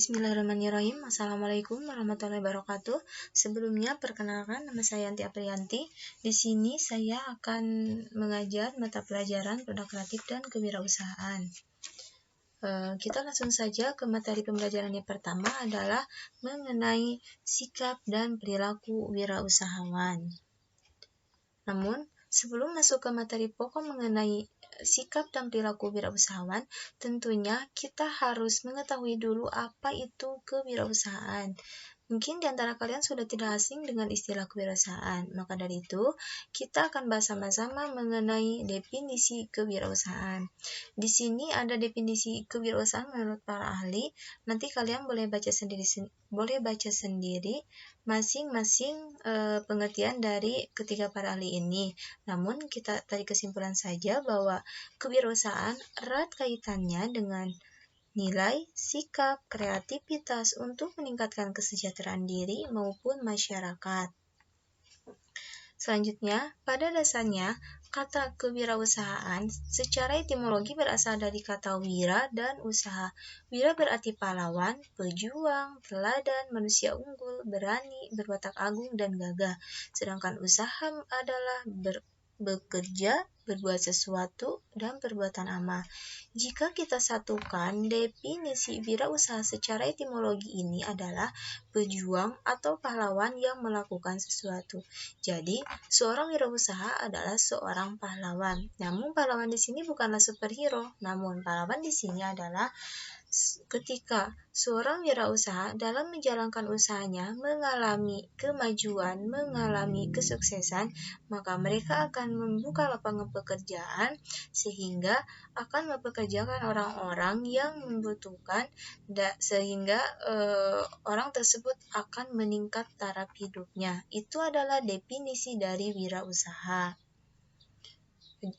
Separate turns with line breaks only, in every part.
Bismillahirrahmanirrahim. Assalamualaikum warahmatullahi wabarakatuh. Sebelumnya, perkenalkan nama saya Yanti Aprianti. Di sini saya akan mengajar mata pelajaran produk kreatif dan kewirausahaan. Kita langsung saja ke materi pembelajaran yang pertama adalah mengenai sikap dan perilaku wirausahawan. Namun, sebelum masuk ke materi pokok mengenai sikap dan perilaku wirausahawan, tentunya kita harus mengetahui dulu apa itu kewirausahaan. Mungkin di antara kalian sudah tidak asing dengan istilah kewirausahaan. Maka dari itu, kita akan bahas sama-sama mengenai definisi kewirausahaan. Di sini ada definisi kewirausahaan menurut para ahli. Nanti kalian boleh baca sendiri masing-masing pengertian dari ketiga para ahli ini. Namun kita tarik kesimpulan saja bahwa kewirausahaan erat kaitannya dengan nilai, sikap, kreativitas untuk meningkatkan kesejahteraan diri maupun masyarakat. Selanjutnya, pada dasarnya, kata kewirausahaan secara etimologi berasal dari kata wira dan usaha. Wira berarti pahlawan, pejuang, teladan, manusia unggul, berani, berwatak agung, dan gagah. Sedangkan usaha adalah bekerja, berbuat sesuatu, dan perbuatan amal. Jika kita satukan, definisi wirausaha secara etimologi ini adalah pejuang atau pahlawan yang melakukan sesuatu. Jadi, seorang wirausaha adalah seorang pahlawan. Namun, pahlawan di sini bukanlah superhero, namun pahlawan di sini adalah ketika seorang wirausaha dalam menjalankan usahanya mengalami kemajuan, mengalami kesuksesan, maka mereka akan membuka lapangan pekerjaan sehingga akan mempekerjakan orang-orang yang membutuhkan, sehingga orang tersebut akan meningkat taraf hidupnya. Itu adalah definisi dari wirausaha.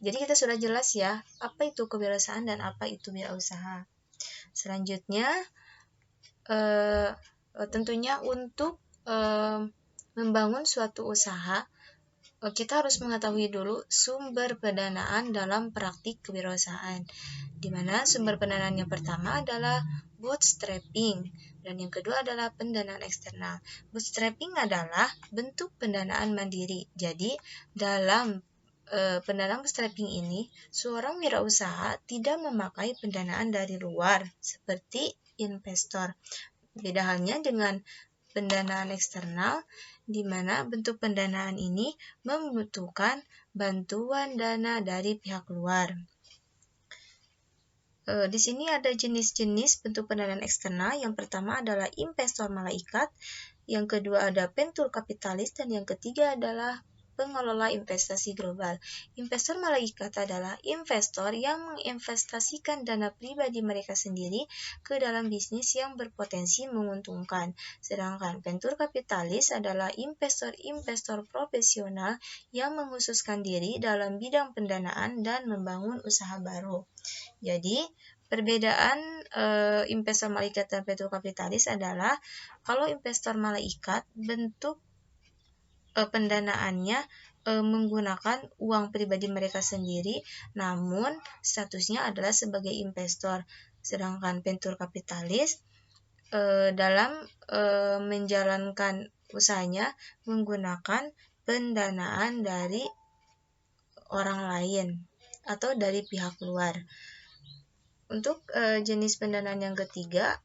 Jadi kita sudah jelas ya, apa itu kewirausahaan dan apa itu wirausaha. Selanjutnya, tentunya untuk membangun suatu usaha, kita harus mengetahui dulu sumber pendanaan dalam praktik kewirausahaan, di mana sumber pendanaan yang pertama adalah bootstrapping, dan yang kedua adalah pendanaan eksternal. Bootstrapping adalah bentuk pendanaan mandiri. Jadi, dalam pendanaan bootstrapping ini, seorang wirausaha tidak memakai pendanaan dari luar, seperti investor. Beda halnya dengan pendanaan eksternal, di mana bentuk pendanaan ini membutuhkan bantuan dana dari pihak luar. Di sini ada jenis-jenis bentuk pendanaan eksternal. Yang pertama adalah investor malaikat, yang kedua ada venture kapitalis, dan yang ketiga adalah pengelola investasi global. Investor malaikat adalah investor yang menginvestasikan dana pribadi mereka sendiri ke dalam bisnis yang berpotensi menguntungkan. Sedangkan venture kapitalis adalah investor-investor profesional yang mengkhususkan diri dalam bidang pendanaan dan membangun usaha baru. Jadi, perbedaan investor malaikat dan venture kapitalis adalah kalau investor malaikat bentuk pendanaannya menggunakan uang pribadi mereka sendiri, namun statusnya adalah sebagai investor. Sedangkan venture kapitalis dalam menjalankan usahanya menggunakan pendanaan dari orang lain atau dari pihak luar. Untuk jenis pendanaan yang ketiga,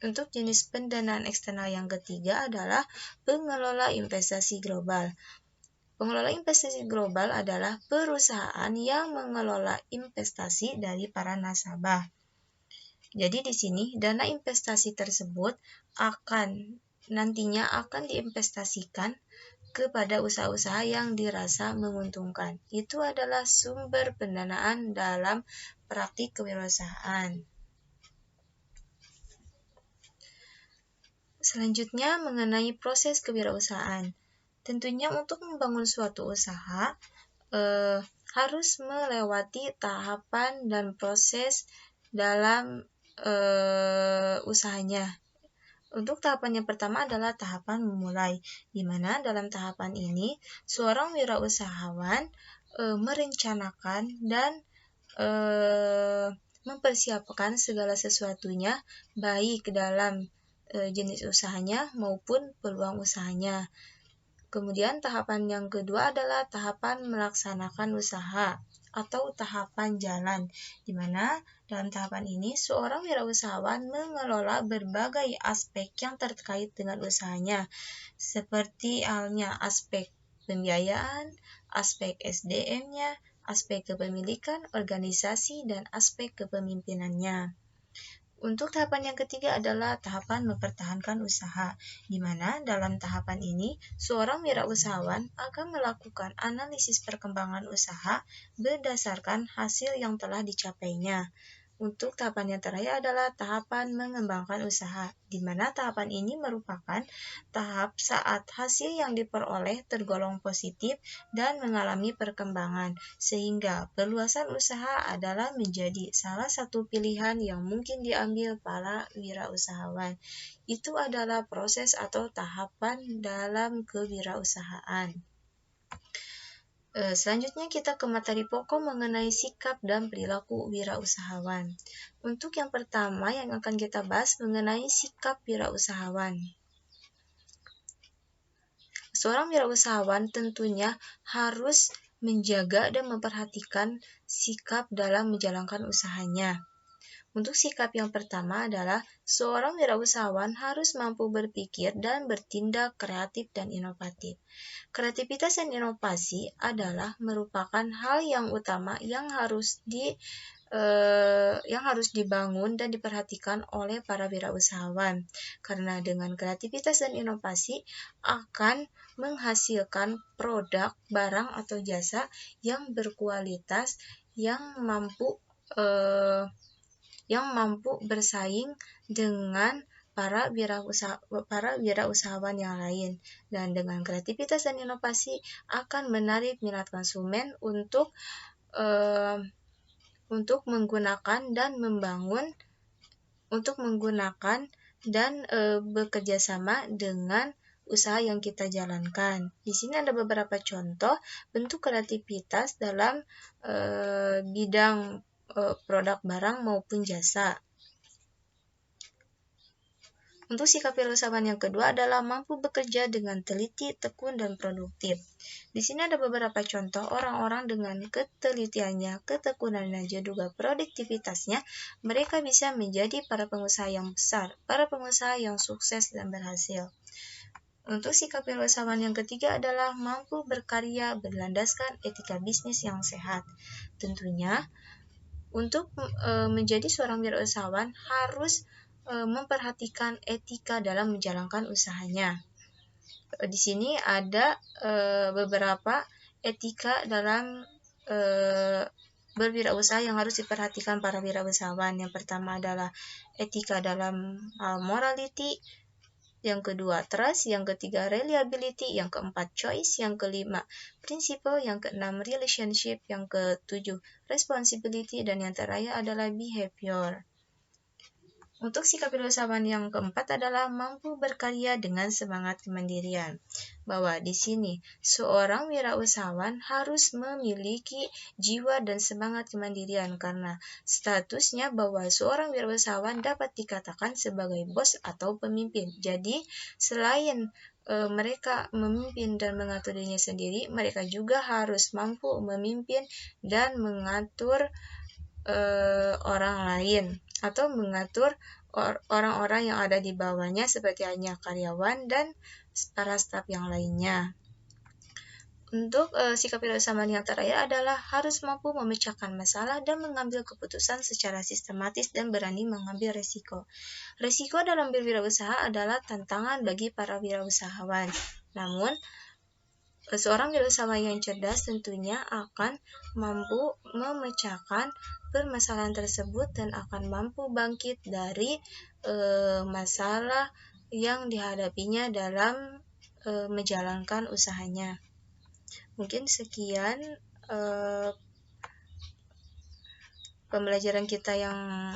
untuk jenis pendanaan eksternal yang ketiga adalah pengelola investasi global. Pengelola investasi global adalah perusahaan yang mengelola investasi dari para nasabah. Jadi di sini dana investasi tersebut nantinya akan diinvestasikan kepada usaha-usaha yang dirasa menguntungkan. Itu adalah sumber pendanaan dalam praktik kewirausahaan. Selanjutnya mengenai proses kewirausahaan. Tentunya untuk membangun suatu usaha harus melewati tahapan dan proses dalam usahanya. Untuk tahapan yang pertama adalah tahapan memulai, di mana dalam tahapan ini seorang wirausahawan merencanakan dan mempersiapkan segala sesuatunya, baik dalam jenis usahanya maupun peluang usahanya. Kemudian tahapan yang kedua adalah tahapan melaksanakan usaha atau tahapan jalan, di mana dalam tahapan ini seorang wirausahawan mengelola berbagai aspek yang terkait dengan usahanya, seperti halnya aspek pembiayaan, aspek SDM-nya, aspek kepemilikan, organisasi, dan aspek kepemimpinannya. Untuk tahapan yang ketiga adalah tahapan mempertahankan usaha, di mana dalam tahapan ini seorang wirausahawan akan melakukan analisis perkembangan usaha berdasarkan hasil yang telah dicapainya. Untuk tahapan yang terakhir adalah tahapan mengembangkan usaha, di mana tahapan ini merupakan tahap saat hasil yang diperoleh tergolong positif dan mengalami perkembangan, sehingga perluasan usaha adalah menjadi salah satu pilihan yang mungkin diambil para wirausahawan. Itu adalah proses atau tahapan dalam kewirausahaan. Selanjutnya kita ke materi pokok mengenai sikap dan perilaku wirausahawan. Untuk yang pertama yang akan kita bahas mengenai sikap wirausahawan. Seorang wirausahawan tentunya harus menjaga dan memperhatikan sikap dalam menjalankan usahanya. Untuk sikap yang pertama adalah seorang wirausahawan harus mampu berpikir dan bertindak kreatif dan inovatif. Kreativitas dan inovasi adalah merupakan hal yang utama yang harus dibangun dan diperhatikan oleh para wirausahawan. Karena dengan kreativitas dan inovasi akan menghasilkan produk, barang atau jasa yang berkualitas yang mampu bersaing dengan para wirausahawan yang lain, dan dengan kreativitas dan inovasi akan menarik minat konsumen untuk bekerja sama dengan usaha yang kita jalankan. Di sini ada beberapa contoh bentuk kreativitas dalam bidang produk barang maupun jasa. Untuk sikap wirausahawan yang kedua adalah mampu bekerja dengan teliti, tekun, dan produktif. Di sini ada beberapa contoh orang-orang dengan ketelitiannya, ketekunannya, dan juga produktivitasnya, mereka bisa menjadi para pengusaha yang besar, para pengusaha yang sukses dan berhasil. Untuk sikap wirausahawan yang ketiga adalah mampu berkarya berlandaskan etika bisnis yang sehat. Tentunya, untuk menjadi seorang wirausahawan harus memperhatikan etika dalam menjalankan usahanya. Di sini ada beberapa etika dalam berwirausaha yang harus diperhatikan para wirausahawan. Yang pertama adalah etika dalam morality, yang kedua trust, yang ketiga reliability, yang keempat choice, yang kelima principle, yang keenam relationship, yang ketujuh responsibility, dan yang terakhir adalah behavior. Untuk sikap wirausahawan yang keempat adalah mampu berkarya dengan semangat kemandirian. Bahwa di sini seorang wirausahawan harus memiliki jiwa dan semangat kemandirian karena statusnya bahwa seorang wirausahawan dapat dikatakan sebagai bos atau pemimpin. Jadi selain mereka memimpin dan mengatur dirinya sendiri, mereka juga harus mampu memimpin dan mengatur orang lain atau mengatur orang-orang yang ada di bawahnya seperti hanya karyawan dan para staf yang lainnya. Untuk sikap wirausahawan yang terakhir adalah harus mampu memecahkan masalah dan mengambil keputusan secara sistematis dan berani mengambil resiko. Resiko dalam berwirausaha adalah tantangan bagi para wirausahawan. Namun, seorang wirausahawan yang cerdas tentunya akan mampu memecahkan permasalahan tersebut dan akan mampu bangkit dari masalah yang dihadapinya dalam menjalankan usahanya. Mungkin sekian pembelajaran kita yang